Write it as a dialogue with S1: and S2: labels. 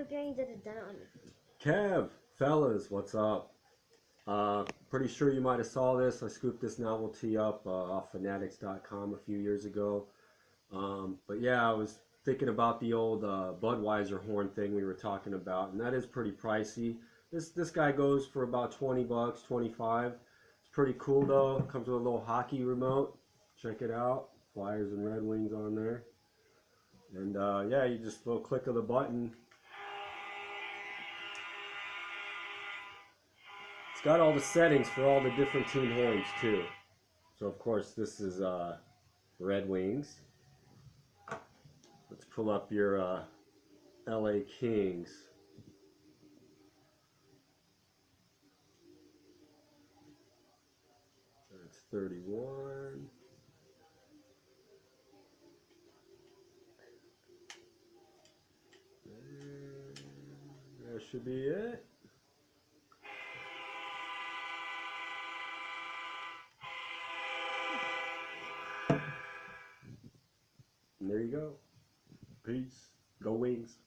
S1: getting the done.
S2: Kev, fellas, what's up? Pretty sure you might have saw this. I scooped this novelty up off fanatics.com a few years ago. But yeah, I was thinking about the old Budweiser horn thing we were talking about, and that is pretty pricey. This guy goes for about 20 bucks, 25. It's pretty cool though. Comes with a little hockey remote. Check it out. Flyers and Red Wings on there. And yeah, you just little click of the button. It's got all the settings for all the different team horns too. So of course this is Red Wings. Let's pull up your LA Kings. That's 31. And that should be it. And there you go. Peace. Go Wings.